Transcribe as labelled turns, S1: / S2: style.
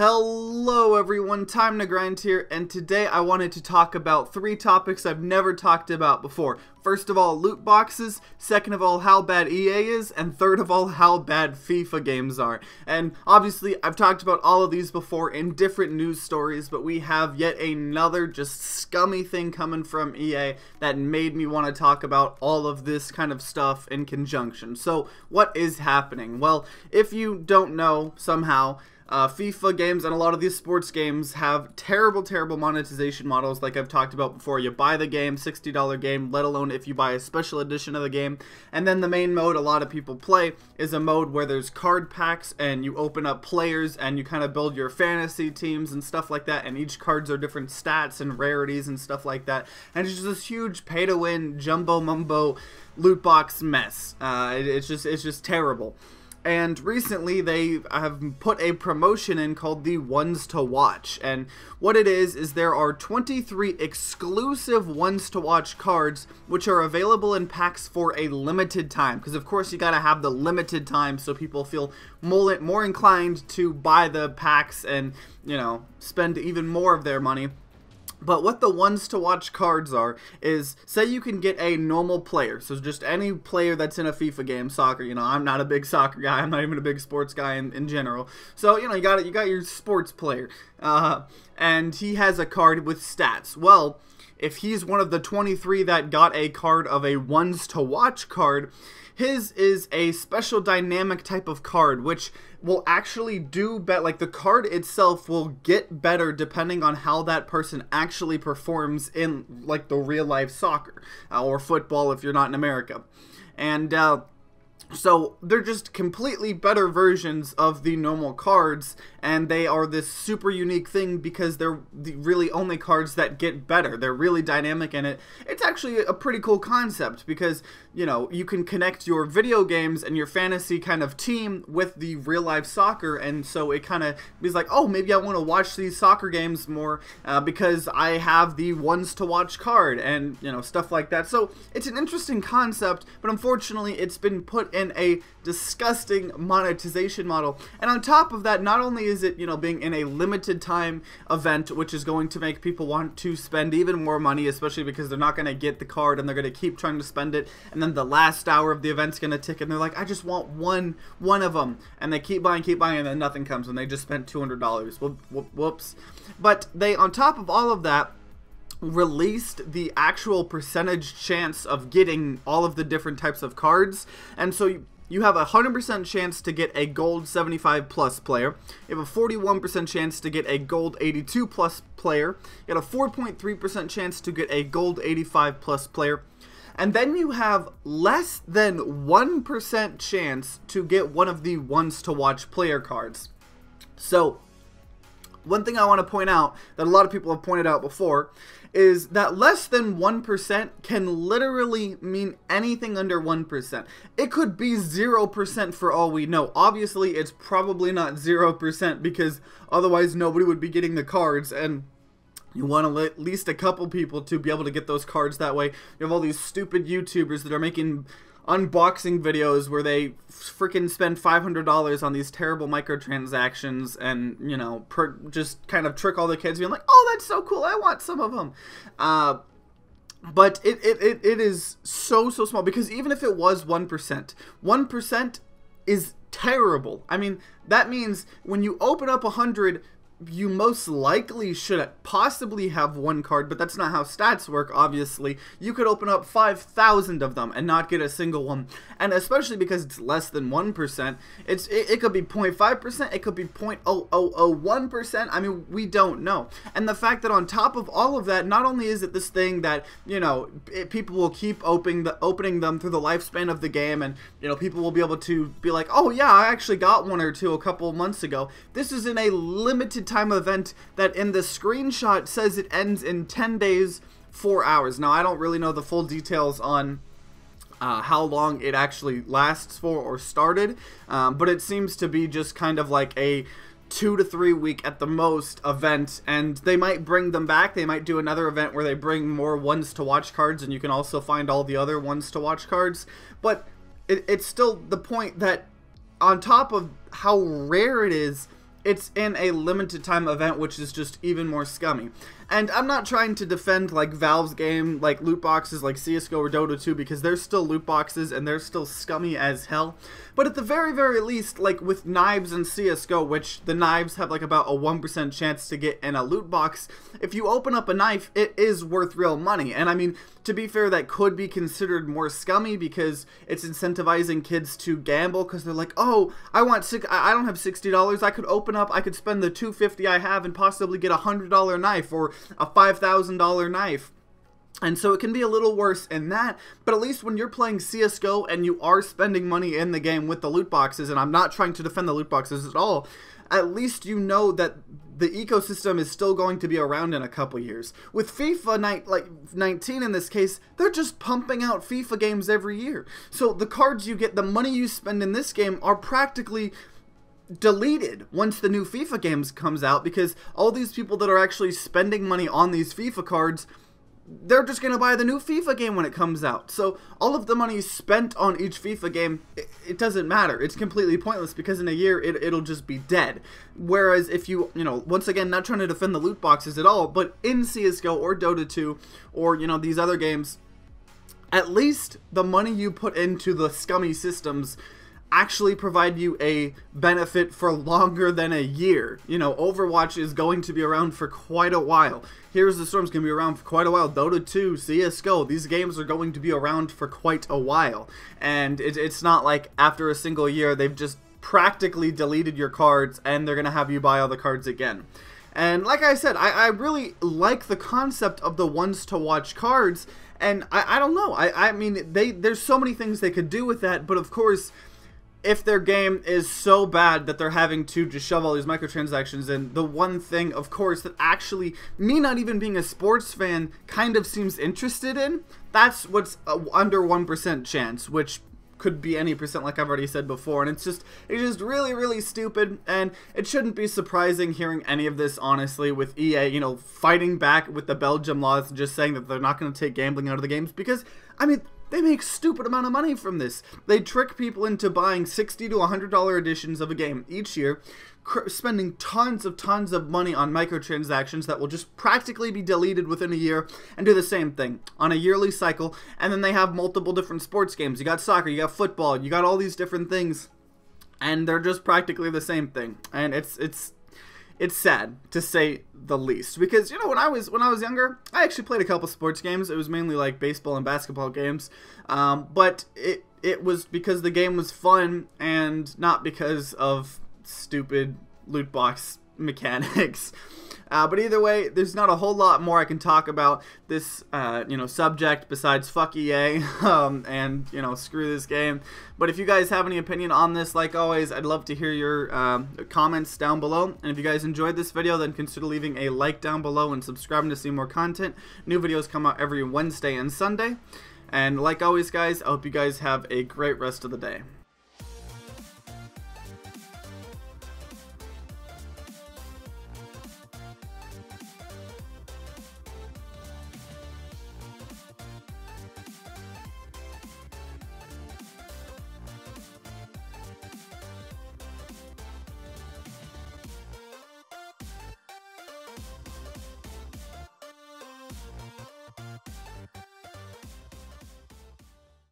S1: Hello everyone, TimeToGrind here, and today I wanted to talk about three topics I've never talked about before. First of all, loot boxes, second of all, how bad EA is, and third of all, how bad FIFA games are. And obviously, I've talked about all of these before in different news stories, but we have yet another just scummy thing coming from EA that made me want to talk about all of this kind of stuff in conjunction. So, what is happening? Well, if you don't know somehow, FIFA games and a lot of these sports games have terrible monetization models like I've talked about before. You buy the game, $60 game, let alone if you buy a special edition of the game. And then the main mode a lot of people play is a mode where there's card packs and you open up players and you kind of build your fantasy teams and stuff like that. And each cards are different stats and rarities and stuff like that. And it's just this huge pay-to-win jumbo mumbo loot box mess. It's just terrible. And recently they have put a promotion in called the Ones to Watch. And what it is there are 23 exclusive Ones to Watch cards which are available in packs for a limited time. Because of course you gotta have the limited time so people feel more inclined to buy the packs and, you know, spend even more of their money. But what the Ones to Watch cards are is, say you can get a normal player, so just any player that's in a FIFA game, soccer, you know, I'm not a big soccer guy, I'm not even a big sports guy in general. So, you know, you got your sports player, and he has a card with stats. Well, if he's one of the 23 that got a card of a Ones to Watch card, his is a special dynamic type of card, which will actually do better. Like, the card itself will get better depending on how that person actually performs in, like, the real life soccer or football if you're not in America. And so they're just completely better versions of the normal cards, and they are this super unique thing because they're the really only cards that get better. They're really dynamic, and it's actually a pretty cool concept because, you know, you can connect your video games and your fantasy kind of team with the real life soccer, and so it kind of is like, oh, maybe I want to watch these soccer games more because I have the Ones to Watch card, and, you know, stuff like that. So it's an interesting concept, but unfortunately it's been put in a disgusting monetization model. And on top of that, not only is it, you know, being in a limited time event, which is going to make people want to spend even more money, especially because they're not going to get the card and they're going to keep trying to spend it, and then the last hour of the event's going to tick and they're like, I just want one of them, and they keep buying, and then nothing comes and they just spent $200. Whoops. But they, on top of all of that, released the actual percentage chance of getting all of the different types of cards. And so you have a 100% chance to get a gold 75 plus player. You have a 41% chance to get a gold 82 plus player. You have a 4.3% chance to get a gold 85 plus player. And then you have less than 1% chance to get one of the Ones to Watch player cards. So one thing I want to point out that a lot of people have pointed out before is that less than 1% can literally mean anything under 1%. It could be 0% for all we know. Obviously, it's probably not 0% because otherwise nobody would be getting the cards, and you want at least a couple people to be able to get those cards that way. You have all these stupid YouTubers that are making unboxing videos where they freaking spend $500 on these terrible microtransactions and, you know, just kind of trick all the kids being like, oh, that's so cool, I want some of them. But it is so small, because even if it was 1%, 1% is terrible. I mean, that means when you open up 100, you most likely should possibly have one card, but that's not how stats work, obviously. You could open up 5,000 of them and not get a single one. And especially because it's less than 1%, it could be 0.5%, it could be 0.0001%, I mean, we don't know. And the fact that on top of all of that, not only is it this thing that, you know, people will keep opening them through the lifespan of the game, and, you know, people will be able to be like, oh yeah, I actually got one or two a couple months ago. This is in a limited time event that in the screenshot says it ends in 10 days, 4 hours. Now, I don't really know the full details on how long it actually lasts for or started, but it seems to be just kind of like a 2 to 3 week at the most event, and they might bring them back. They might do another event where they bring more Ones to Watch cards, and you can also find all the other Ones to Watch cards. But it's still the point that on top of how rare it is, it's in a limited time event, which is just even more scummy. And I'm not trying to defend like Valve's game, like loot boxes like CSGO or Dota 2, because they're still loot boxes and they're still scummy as hell. But at the very, very least, like with knives and CSGO, which the knives have like about a 1% chance to get in a loot box, if you open up a knife, it is worth real money. And I mean, to be fair, that could be considered more scummy because it's incentivizing kids to gamble, because they're like, oh, I don't have $60, I could open up, I could spend the $250 I have and possibly get a $100 knife or a $5,000 knife. And so it can be a little worse in that, but at least when you're playing CSGO and you are spending money in the game with the loot boxes, and I'm not trying to defend the loot boxes at all, at least you know that the ecosystem is still going to be around in a couple years. With FIFA 19 in this case, they're just pumping out FIFA games every year. So the cards you get, the money you spend in this game are practically deleted once the new FIFA games comes out, because all these people that are actually spending money on these FIFA cards, they're just going to buy the new FIFA game when it comes out. So all of the money spent on each FIFA game, it doesn't matter. It's completely pointless because in a year it'll just be dead. Whereas if you know, once again, not trying to defend the loot boxes at all, but in CSGO or Dota 2 or, you know, these other games, at least the money you put into the scummy systems actually provide you a benefit for longer than a year. You know, Overwatch is going to be around for quite a while. Here's the Storm's going to be around for quite a while. Dota 2, CSGO, these games are going to be around for quite a while. And it's not like after a single year they've just practically deleted your cards and they're going to have you buy all the cards again. And like I said, I really like the concept of the ones to watch cards. And I don't know. I mean, there's so many things they could do with that, but of course, if their game is so bad that they're having to just shove all these microtransactions in, the one thing, of course, that actually me not even being a sports fan kind of seems interested in, that's what's under 1% chance, which could be any percent like I've already said before. And it's just really, really stupid, and it shouldn't be surprising hearing any of this, honestly, with EA, you know, fighting back with the Belgium laws and just saying that they're not going to take gambling out of the games, because, I mean, they make stupid amount of money from this. They trick people into buying $60 to $100 editions of a game each year, spending tons of money on microtransactions that will just practically be deleted within a year, and do the same thing on a yearly cycle. And then they have multiple different sports games. You got soccer, you got football, you got all these different things, and they're just practically the same thing. And it's sad, to say the least, because, you know, when I was younger, I actually played a couple sports games. It was mainly like baseball and basketball games, but it was because the game was fun and not because of stupid loot box mechanics. But either way, there's not a whole lot more I can talk about this, you know, subject besides fuck EA, and, you know, screw this game. But if you guys have any opinion on this, like always, I'd love to hear your comments down below. And if you guys enjoyed this video, then consider leaving a like down below and subscribing to see more content. New videos come out every Wednesday and Sunday. And like always, guys, I hope you guys have a great rest of the day.